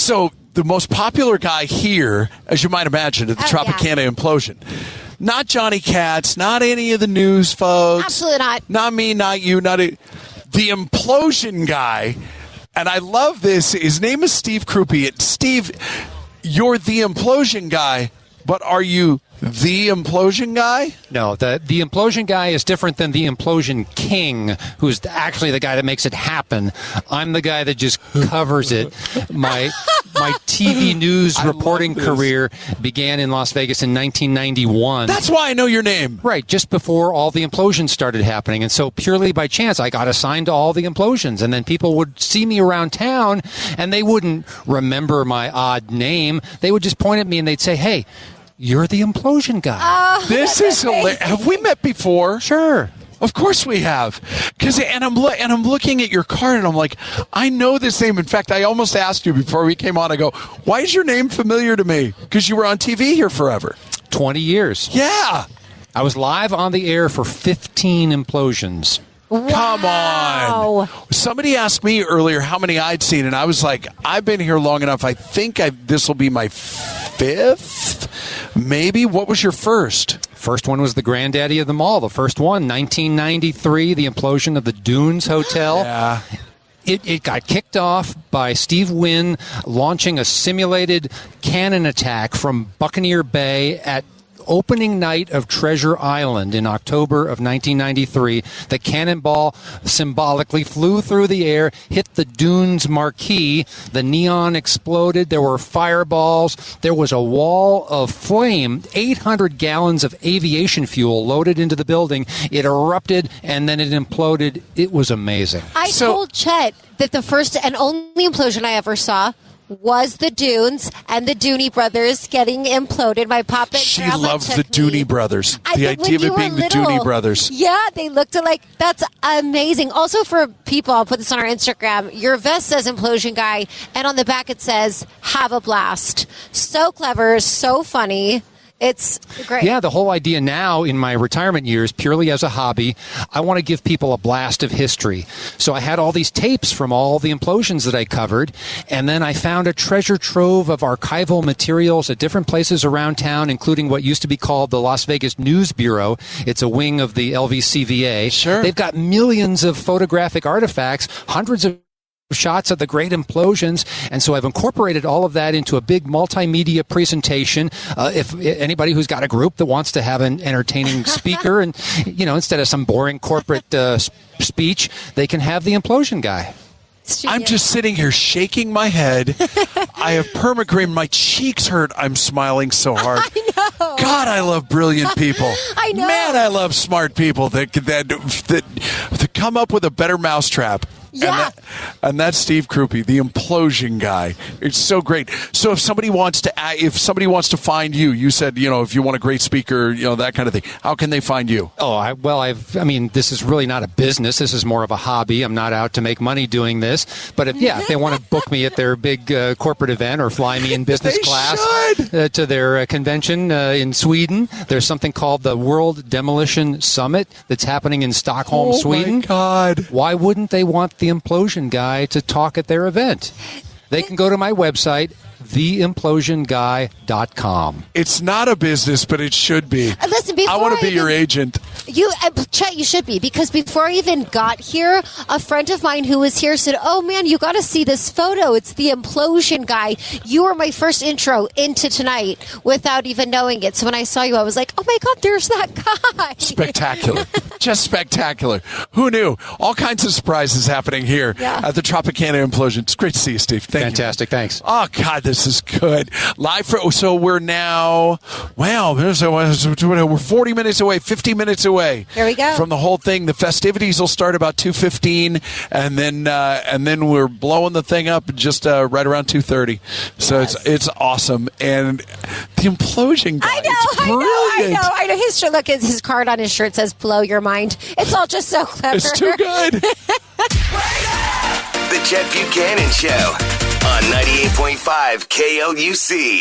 So the most popular guy here, as you might imagine, at the Tropicana Implosion. Not Johnny Katz, not any of the news folks. Absolutely not. Not me, not you, the Implosion Guy. And I love this. His name is Steve Krupe. Steve, you're the Implosion Guy, but are you the Implosion Guy? No, the Implosion Guy is different than the Implosion King, who's actually the guy that makes it happen. I'm the guy that just covers it. My TV news reporting career began in Las Vegas in 1991. That's why I know your name. Right, just before all the implosions started happening. And so purely by chance, I got assigned to all the implosions. And then people would see me around town, and they wouldn't remember my odd name. They would just point at me, and they'd say, hey, you're the Implosion Guy. Oh, this is hilarious. Have we met before? Sure. Of course we have. I'm looking at your card, and I'm like, I know this name. In fact, I almost asked you before we came on. I go, why is your name familiar to me? Because you were on TV here forever. 20 years. Yeah. I was live on the air for 15 implosions. Wow. Come on. Somebody asked me earlier how many I'd seen, and I was like, I've been here long enough. I think this will be my 5th, maybe. What was your first? First one was the granddaddy of them all. The first one, 1993, the implosion of the Dunes Hotel. Yeah. It got kicked off by Steve Wynn launching a simulated cannon attack from Buccaneer Bay at opening night of Treasure Island in October of 1993. The cannonball symbolically flew through the air, hit the Dunes marquee. The neon exploded. There were fireballs. There was a wall of flame. 800 gallons of aviation fuel loaded into the building. It erupted, and then it imploded. It was amazing. I told Chet that the first and only implosion I ever saw was the Dunes and the Dooney brothers getting imploded. My papa and She grandma loves took the Dooney me. brothers. I The think idea of when it you being were the little, Dooney brothers. Yeah, they looked like, that's amazing. Also for people, I'll put this on our Instagram, your vest says Implosion Guy, and on the back it says, have a blast. So clever, so funny. It's great. Yeah, the whole idea now in my retirement years, purely as a hobby, I want to give people a blast of history. So I had all these tapes from all the implosions that I covered, and then I found a treasure trove of archival materials at different places around town, including what used to be called the Las Vegas News Bureau. It's a wing of the LVCVA. Sure. They've got millions of photographic artifacts, hundreds of shots of the great implosions, and so I've incorporated all of that into a big multimedia presentation. If anybody who's got a group that wants to have an entertaining speaker, and instead of some boring corporate speech, they can have the Implosion Guy. I'm just sitting here shaking my head. I have permacream. My cheeks hurt. I'm smiling so hard. I know. God, I love brilliant people. I know. Man, I love smart people that come up with a better mousetrap. Yeah. And that's Steve Krupe, the Implosion Guy. It's so great. So if somebody wants to find you, you said, if you want a great speaker, that kind of thing, how can they find you? This is really not a business. This is more of a hobby. I'm not out to make money doing this. But if they want to book me at their big corporate event or fly me in business class to their convention in Sweden, there's something called the World Demolition Summit that's happening in Stockholm, Sweden. Oh, my God. Why wouldn't they want the Implosion Guy to talk at their event? They can go to my website, theimplosionguy.com. It's not a business, but it should be. Listen, I want to be your agent. Chet, you should be, because before I even got here, a friend of mine who was here said, oh man, you got to see this photo. It's the Implosion Guy. You were my first intro into tonight without even knowing it. So when I saw you, I was like, oh my God, there's that guy. Spectacular. Just spectacular. Who knew? All kinds of surprises happening here at the Tropicana Implosion. It's great to see you, Steve. Thank you. Fantastic. Thanks. Oh, God, this is good. So we're now, we're 40 minutes away, 50 minutes away. There we go. From the whole thing. The festivities will start about 2:15, and then we're blowing the thing up just right around 2:30. So it's awesome. And the Implosion Guy, it's brilliant. I know. His look, his card on his shirt says "Blow your mind." It's all just so clever. It's too good. The Chet Buchanan Show on 98.5 KLUC.